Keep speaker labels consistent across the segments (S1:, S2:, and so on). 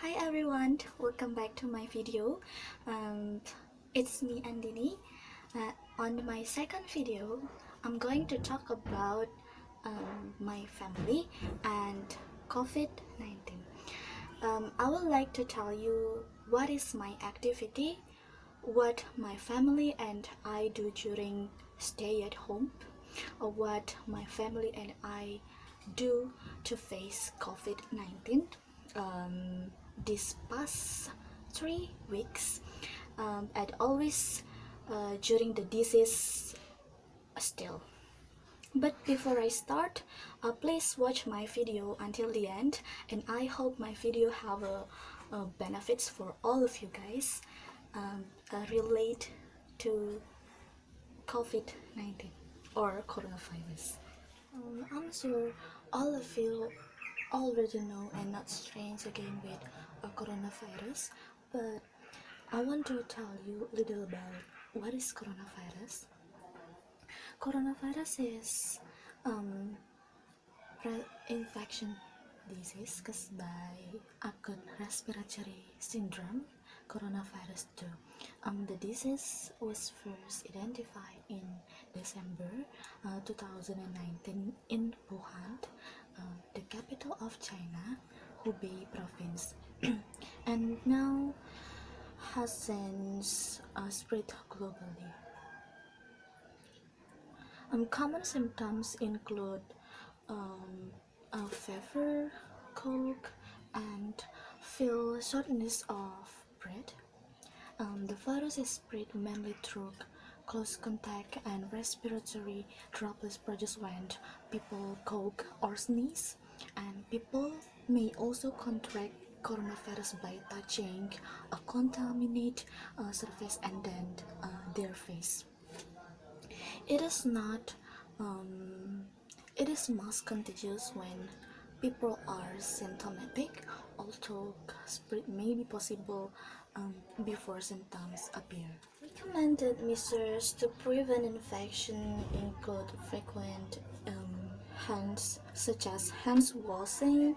S1: Hi everyone, welcome back to my video. Um, it's me Andini. On my second video, I'm going to talk about my family and COVID-19. I would like to tell you what is my activity, what my family and I do during stay at home, or what my family and I do to face COVID-19 this past 3 weeks, and always during the disease still. But before I start, please watch my video until the end, and I hope my video have benefits for all of you guys relate to COVID-19 or coronavirus. I'm sure all of you already know and not strange again with coronavirus, but I want to tell you a little about what is coronavirus. Coronavirus is um, infection disease caused by acute respiratory syndrome, coronavirus 2. The disease was first identified in December 2019 in Wuhan, the capital of China, Hubei province, and now has since spread globally. Common symptoms include fever, cold, and feel shortness of breath. The virus is spread mainly through close contact and respiratory droplets produced when people cough or sneeze, and people may also contract coronavirus by touching a contaminated surface and then their face. It is not it is most contagious when people are symptomatic, although spread may be possible before symptoms appear. Recommended measures to prevent infection include frequent hands, such as hands washing,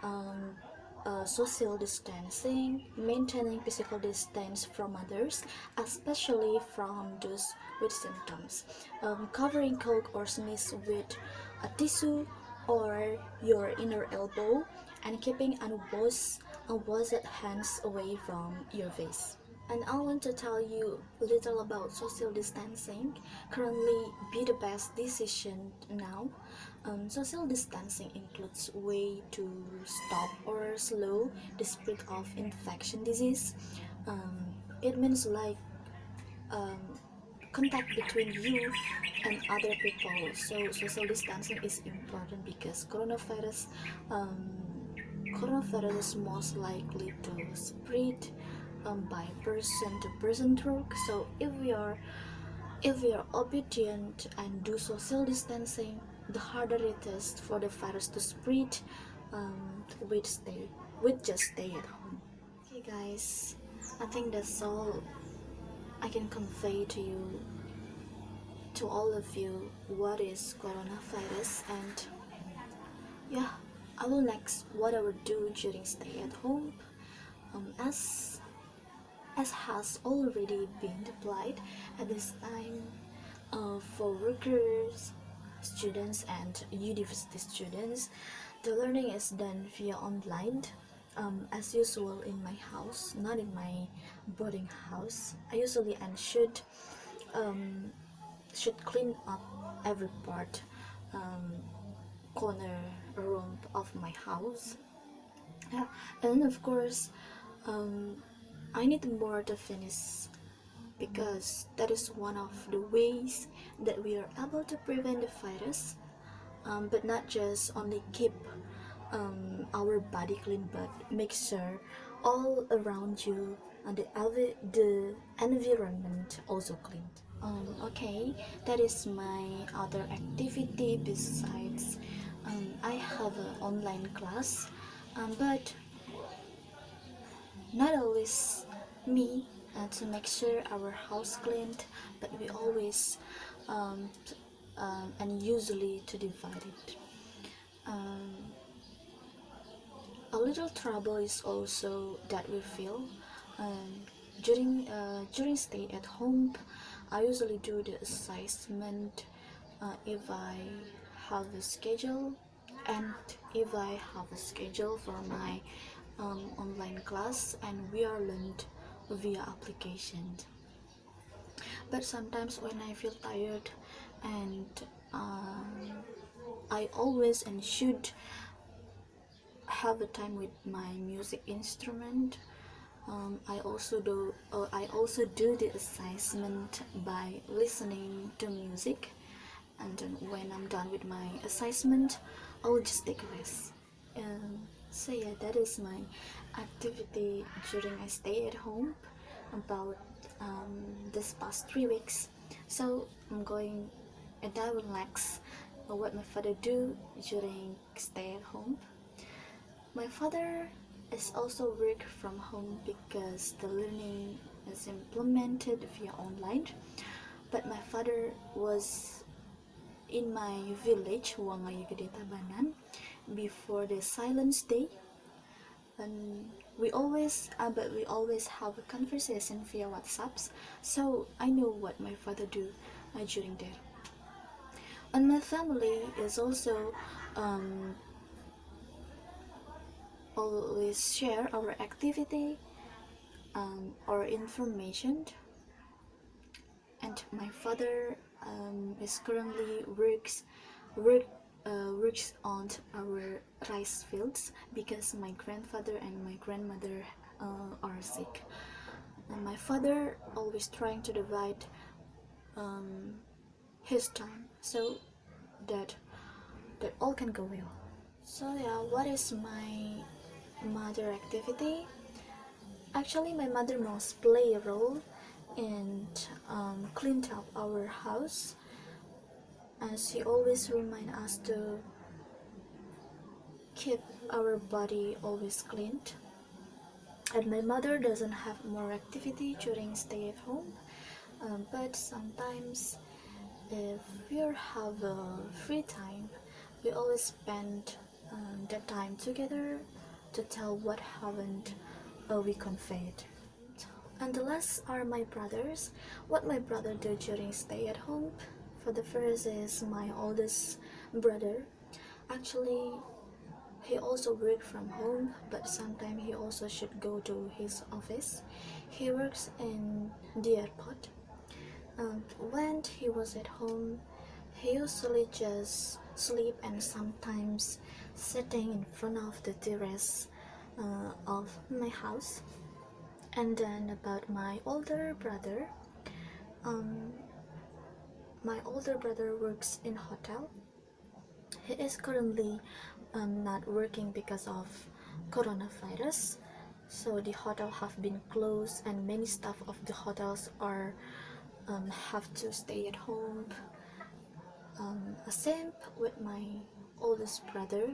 S1: um, social distancing, maintaining physical distance from others, especially from those with symptoms, covering cough or sneeze with a tissue or your inner elbow, and keeping unwashed hands away from your face. And I want to tell you a little about social distancing. Currently, be the best decision now. Social distancing includes way to stop or slow the spread of infection disease. It means like um, contact between you and other people. So social distancing is important because um, coronavirus is most likely to spread by person to person through. So if we are obedient and do social distancing, the harder it is for the virus to spread with just stay at home. Okay guys, I think that's all I can convey to you, to all of you, what is coronavirus. And yeah, I will next what I will do during stay at home, as has already been applied at this time for workers, students, and university students. The learning is done via online, as usual in my house, not in my boarding house. I usually and should clean up every part, corner, room of my house. Yeah, and of course, um, I need more to finish, because that is one of the ways that we are able to prevent the virus, but not just only keep our body clean, but make sure all around you and the environment also clean. Okay, that is my other activity besides I have an online class, but not always me to make sure our house cleaned, but we always um, and usually to divide it. Um, A little trouble is also that we feel um, during stay at home. I usually do the assessment if I have a schedule, and if I have a schedule for my online class, and we are learned via application. But sometimes when I feel tired and um, I always and should have a time with my music instrument. I also do the assessment by listening to music, and then when I'm done with my assessment, I will just take a rest. So yeah, that is my activity during I stay at home about this past 3 weeks. So I'm going and I will next what my father do during stay at home. My father is also work from home because the learning is implemented via online. But my father was in my village, Wangaya Gede Tabanan, before the Silence Day, and but we always have a conversation via WhatsApps, so I know what my father do during that. And my family is also um, always share our activity or information. And my father is currently work works on our rice fields because my grandfather and my grandmother are sick, and my father always trying to divide um, his time so that all can go well. So yeah, what is my mother activity? Actually, my mother most play a role in cleaned up our house, and she always remind us to keep our body always cleaned. And my mother doesn't have more activity during stay at home, but sometimes if we have free time, we always spend that time together to tell what haven't we conveyed. And the last are my brothers. What my brother do during stay at home? For the first is my oldest brother. Actually, he also work from home, but sometimes he also should go to his office. He works in the airport. And when he was at home, he usually just sleep and sometimes sitting in front of the terrace of my house. And then about um, my older brother works in hotel. He is currently not working because of coronavirus, so the hotel have been closed and many staff of the hotels are have to stay at home. Same with my oldest brother.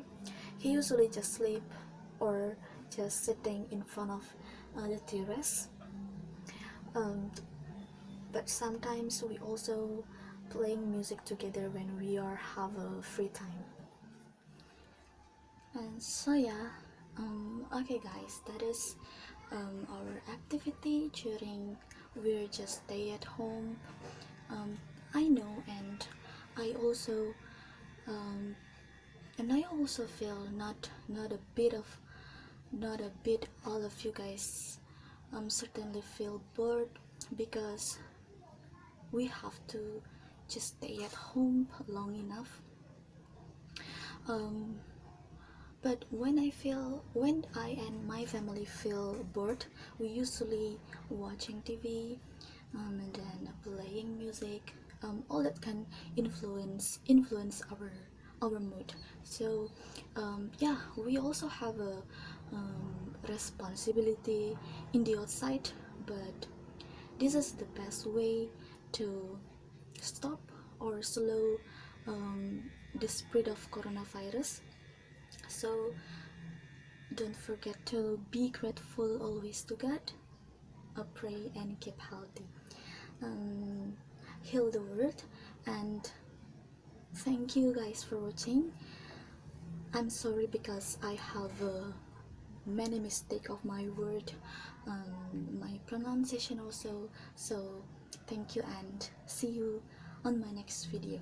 S1: He usually just sleep or just sitting in front of the terrace. Um, but sometimes we also playing music together when we are have a free time. And so yeah, okay guys, that is our activity during we're just stay at home. um, I know, and I also um, I also feel not a bit all of you guys certainly feel bored because we have to just stay at home long enough. um, but when I and my family feel bored, we usually watching TV, and then playing music, all that can influence our mood. So yeah, we also have a responsibility in the outside, but this is the best way to stop or slow the spread of coronavirus. So don't forget to be grateful always to God, pray and keep healthy. Um, Heal the world, and thank you guys for watching. I'm sorry because I have many mistake of my word, my pronunciation also. So thank you and see you on my next video.